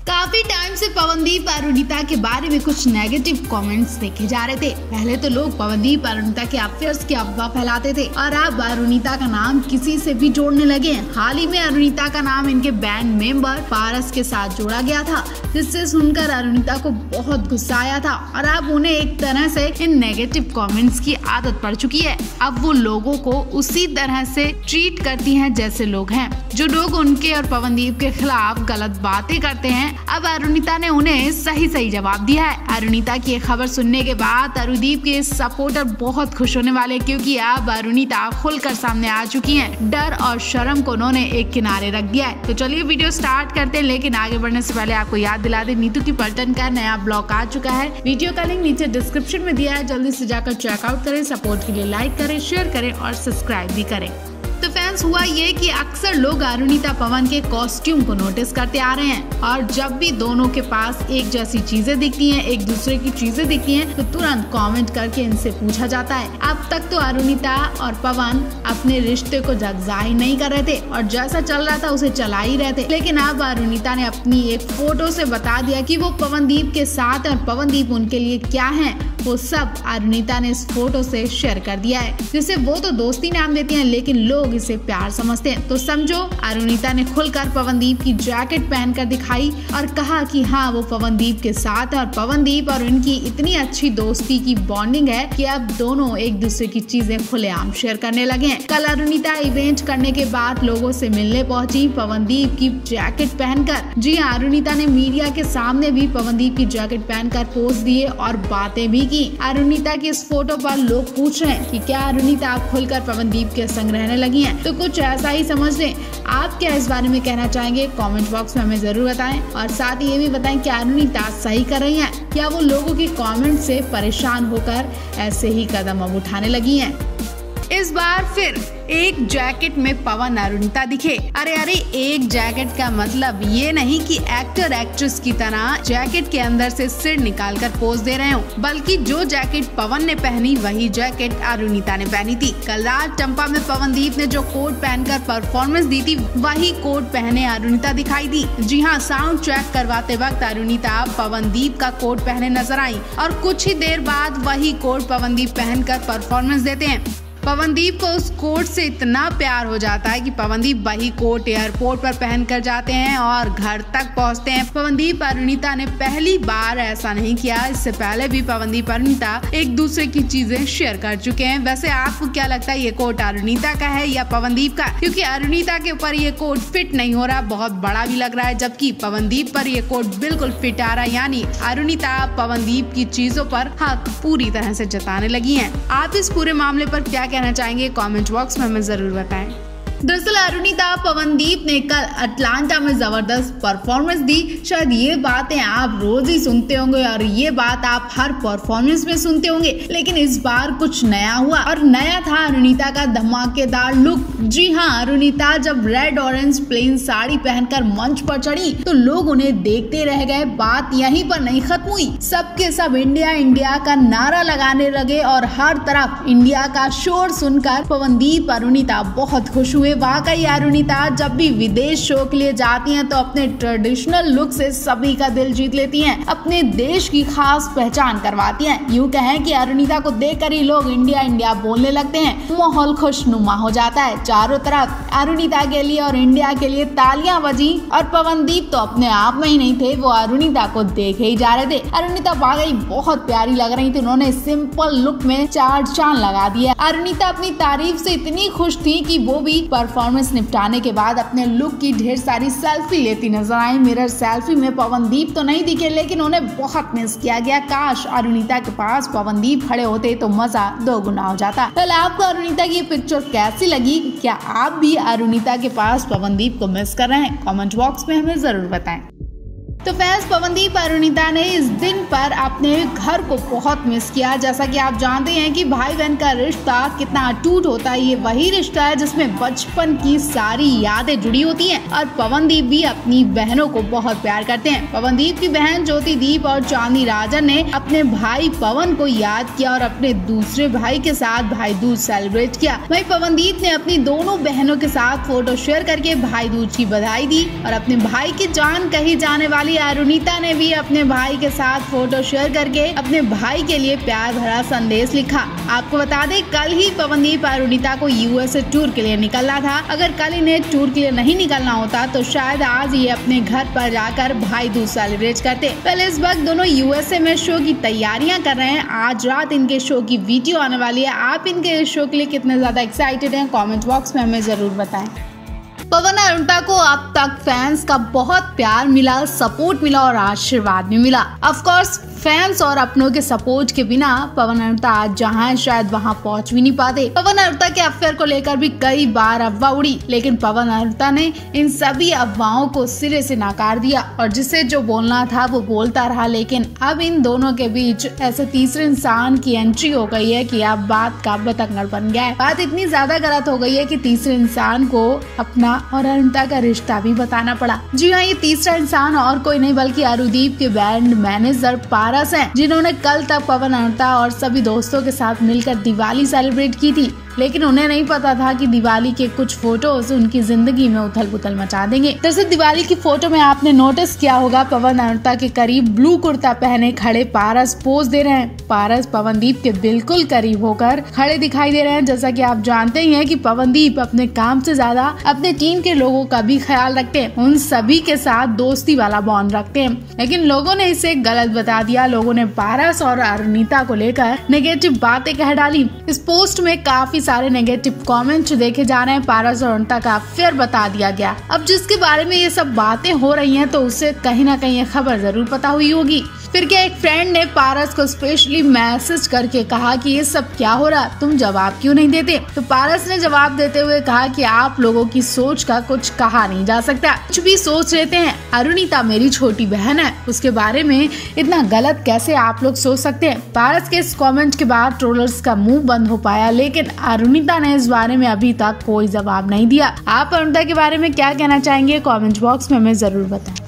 काफी टाइम से पवनदीप और अरुणिता के बारे में कुछ नेगेटिव कमेंट्स देखे जा रहे थे। पहले तो लोग पवनदीप और अरुणिता के अफेयर्स की अफवाह फैलाते थे और अब अरुणिता का नाम किसी से भी जोड़ने लगे हैं। हाल ही में अरुणिता का नाम इनके बैंड मेंबर पारस के साथ जोड़ा गया था, जिससे सुनकर अरुणिता को बहुत गुस्सा आया था और अब उन्हें एक तरह से इन नेगेटिव कमेंट्स की आदत पड़ चुकी है। अब वो लोगों को उसी तरह से ट्रीट करती हैं जैसे लोग हैं। जो लोग उनके और पवनदीप के खिलाफ गलत बातें करते हैं, अब अरुणिता ने उन्हें सही जवाब दिया है। अरुणिता की खबर सुनने के बाद अरुदीप के सपोर्टर बहुत खुश होने वाले, क्योंकि अब अरुणिता खुलकर सामने आ चुकी हैं। डर और शर्म को उन्होंने एक किनारे रख दिया है। तो चलिए वीडियो स्टार्ट करते हैं, लेकिन आगे बढ़ने से पहले आपको याद दिला दे, नीतू की पलटन का नया ब्लॉग आ चुका है। वीडियो का लिंक नीचे डिस्क्रिप्शन में दिया है, जल्दी से जाकर चेकआउट करें। सपोर्ट के लिए लाइक करें, शेयर करें और सब्सक्राइब भी करें। तो फैंस, हुआ ये कि अक्सर लोग अरुणिता पवन के कॉस्ट्यूम को नोटिस करते आ रहे हैं और जब भी दोनों के पास एक जैसी चीजें दिखती हैं, एक दूसरे की चीजें दिखती हैं, तो तुरंत कमेंट करके इनसे पूछा जाता है। अब तक तो अरुणिता और पवन अपने रिश्ते को जाहिर नहीं कर रहे थे और जैसा चल रहा था उसे चला ही रहे थे, लेकिन अब अरुणिता ने अपनी एक फोटो से बता दिया कि वो पवनदीप के साथ और पवनदीप उनके लिए क्या है, वो सब अरुणिता ने इस फोटो से शेयर कर दिया है, जिसे वो तो दोस्ती नाम देती हैं, लेकिन लोग इसे प्यार समझते हैं। तो समझो, अरुणिता ने खुलकर पवनदीप की जैकेट पहनकर दिखाई और कहा कि हाँ, वो पवनदीप के साथ है और पवनदीप और उनकी इतनी अच्छी दोस्ती की बॉन्डिंग है कि अब दोनों एक दूसरे की चीजें खुलेआम शेयर करने लगे हैं। कल अरुणिता इवेंट करने के बाद लोगों से मिलने पहुंची पवनदीप की जैकेट पहनकर। जी हाँ, अरुणिता ने मीडिया के सामने भी पवनदीप की जैकेट पहनकर पोज दिए और बातें भी की। अरुणिता की इस फोटो पर लोग पूछ रहे हैं कि क्या अरुणिता आप खुलकर पवनदीप के संग रहने लगी हैं? तो कुछ ऐसा ही समझ लें। आप क्या इस बारे में कहना चाहेंगे? कमेंट बॉक्स में हमें जरूर बताएं और साथ ही ये भी बताएं कि अरुणिता सही कर रही हैं या वो लोगों के कमेंट से परेशान होकर ऐसे ही कदम अब उठाने लगी हैं। इस बार फिर एक जैकेट में पवन अरुणिता दिखे। अरे एक जैकेट का मतलब ये नहीं कि एक्टर एक्ट्रेस की तरह जैकेट के अंदर से सिर निकालकर पोज दे रहे हो, बल्कि जो जैकेट पवन ने पहनी वही जैकेट अरुणिता ने पहनी थी। कल रात टम्पा में पवनदीप ने जो कोट पहनकर परफॉर्मेंस दी थी, वही कोट पहने अरुणिता दिखाई दी। जी हाँ, साउंड ट्रैक करवाते वक्त अरुणिता पवनदीप का कोट पहने नजर आई और कुछ ही देर बाद वही कोट पवनदीप पहनकर परफॉर्मेंस देते हैं। पवनदीप को उस कोट से इतना प्यार हो जाता है कि पवनदीप वही कोट एयरपोर्ट पर पहनकर जाते हैं और घर तक पहुंचते हैं। पवनदीप अरुणिता ने पहली बार ऐसा नहीं किया, इससे पहले भी पवनदीप अरुणिता एक दूसरे की चीजें शेयर कर चुके हैं। वैसे आपको क्या लगता है, ये कोट अरुणिता का है या पवनदीप का? क्योंकि अरुणिता के ऊपर ये कोट फिट नहीं हो रहा, बहुत बड़ा भी लग रहा है, जबकि पवनदीप पर ये कोट बिल्कुल फिट आ रहा है। यानी अरुणिता पवनदीप की चीजों पर हक पूरी तरह से जताने लगी है। आप इस पूरे मामले पर क्या कहना चाहेंगे? कमेंट बॉक्स में हमें जरूर बताएं। दरअसल अरुणिता पवनदीप ने कल अटलांटा में जबरदस्त परफॉर्मेंस दी। शायद ये बातें आप रोज ही सुनते होंगे और ये बात आप हर परफॉर्मेंस में सुनते होंगे, लेकिन इस बार कुछ नया हुआ और नया था अरुणिता का धमाकेदार लुक। जी हाँ, अरुणिता जब रेड ऑरेंज प्लेन साड़ी पहनकर मंच पर चढ़ी तो लोग उन्हें देखते रह गए। बात यहीं पर नहीं खत्म हुई, सबके सब इंडिया इंडिया का नारा लगाने लगे और हर तरफ इंडिया का शोर सुनकर पवनदीप अरुणिता बहुत खुश हुए। वाकई अरुणिता जब भी विदेश शो के लिए जाती हैं तो अपने ट्रेडिशनल लुक से सभी का दिल जीत लेती हैं, अपने देश की खास पहचान करवाती हैं। यूं कहें कि अरुणिता को देखकर ही लोग इंडिया इंडिया बोलने लगते हैं। माहौल खुशनुमा हो जाता है, चारों तरफ अरुणिता के लिए और इंडिया के लिए तालियां बजी और पवनदीप तो अपने आप में ही नहीं थे, वो अरुणिता को देखे ही जा रहे थे। अरुणिता वाकई बहुत प्यारी लग रही थी, उन्होंने सिंपल लुक में चार चांद लगा दिया। अरुणिता अपनी तारीफ से इतनी खुश थी कि वो भी परफॉर्मेंस निपटाने के बाद अपने लुक की ढेर सारी सेल्फी लेती नजर आई। मिरर सेल्फी में पवनदीप तो नहीं दिखे, लेकिन उन्हें बहुत मिस किया गया। काश अरुणिता के पास पवनदीप खड़े होते तो मजा दो गुना हो जाता। कल आपको अरुणिता की पिक्चर कैसी लगी? क्या आप भी अरुणिता के पास पवनदीप को मिस कर रहे हैं? कमेंट बॉक्स में हमें जरूर बताएं। तो फैंस, पवनदीप अरुणिता ने इस दिन पर अपने घर को बहुत मिस किया। जैसा कि आप जानते हैं कि भाई बहन का रिश्ता कितना अटूट होता है, ये वही रिश्ता है जिसमें बचपन की सारी यादें जुड़ी होती हैं और पवनदीप भी अपनी बहनों को बहुत प्यार करते हैं। पवनदीप की बहन ज्योतिदीप और चांदी राजन ने अपने भाई पवन को याद किया और अपने दूसरे भाई के साथ भाई दूज सेलिब्रेट किया। वहीं पवनदीप ने अपनी दोनों बहनों के साथ फोटो शेयर करके भाई दूज की बधाई दी और अपने भाई की जान कही जाने वाली वहीं अरुणिता ने भी अपने भाई के साथ फोटो शेयर करके अपने भाई के लिए प्यार भरा संदेश लिखा। आपको बता दें, कल ही पवनदीप अरुणिता को यूएसए टूर के लिए निकलना था। अगर कल इन्हें टूर के लिए नहीं निकलना होता तो शायद आज ये अपने घर पर जाकर भाई दूज सेलिब्रेट करते। पहले इस वक्त दोनों यूएसए में शो की तैयारियां कर रहे हैं। आज रात इनके शो की वीडियो आने वाली है। आप इनके शो के लिए कितने ज्यादा एक्साइटेड हैं, कमेंट बॉक्स में हमें जरूर बताएं। पवन अरुणिता को अब तक फैंस का बहुत प्यार मिला, सपोर्ट मिला और आशीर्वाद भी मिला। ऑफ कोर्स फैंस और अपनों के सपोर्ट के बिना पवन अरुणिता आज जहां है शायद वहां पहुंच भी नहीं पाते। पवन अरुणिता के अफेयर को लेकर भी कई बार अफवाह उड़ी, लेकिन पवन अरुणिता ने इन सभी अफवाहों को सिरे से नकार दिया और जिसे जो बोलना था वो बोलता रहा। लेकिन अब इन दोनों के बीच ऐसे तीसरे इंसान की एंट्री हो गई है कि अब बात का बतंगड़ बन गया है। बात इतनी ज्यादा गलत हो गई है कि तीसरे इंसान को अपना और अरुणिता का रिश्ता भी बताना पड़ा। जी हाँ, ये तीसरा इंसान और कोई नहीं बल्कि अरुदीप के बैंड मैनेजर पारस हैं, जिन्होंने कल तक पवन अरुणिता और सभी दोस्तों के साथ मिलकर दिवाली सेलिब्रेट की थी। लेकिन उन्हें नहीं पता था कि दिवाली के कुछ फोटोज उनकी जिंदगी में उथल पुथल मचा देंगे। दरअसल दिवाली की फोटो में आपने नोटिस किया होगा, पवन अरुणिता के करीब ब्लू कुर्ता पहने खड़े पारस पोज दे रहे हैं। पारस पवनदीप के बिल्कुल करीब होकर खड़े दिखाई दे रहे हैं। जैसा कि आप जानते ही हैं कि पवनदीप अपने काम से ज्यादा अपने टीम के लोगों का भी ख्याल रखते हैं, उन सभी के साथ दोस्ती वाला बॉन्ड रखते हैं। लेकिन लोगों ने इसे गलत बता दिया। लोगों ने पारस और अरुणिता को लेकर नेगेटिव बातें कह डाली। इस पोस्ट में काफी सारे नेगेटिव कमेंट देखे जा रहे हैं। पारस और अरुणिता का अफेयर बता दिया गया। अब जिसके बारे में ये सब बातें हो रही हैं तो उसे कहीं ना कहीं ये खबर जरूर पता हुई होगी। फिर क्या एक फ्रेंड ने पारस को स्पेशली मैसेज करके कहा कि ये सब क्या हो रहा, तुम जवाब क्यों नहीं देते। तो पारस ने जवाब देते हुए कहा कि आप लोगों की सोच का कुछ कहा नहीं जा सकता, कुछ भी सोच लेते हैं। अरुणिता मेरी छोटी बहन है, उसके बारे में इतना गलत कैसे आप लोग सोच सकते हैं। पारस के इस कमेंट के बाद ट्रोलर्स का मुंह बंद हो पाया, लेकिन अरुणिता ने इस बारे में अभी तक कोई जवाब नहीं दिया। आप अरुणिता के बारे में क्या कहना चाहेंगे, कमेंट बॉक्स में हमें जरूर बताएं।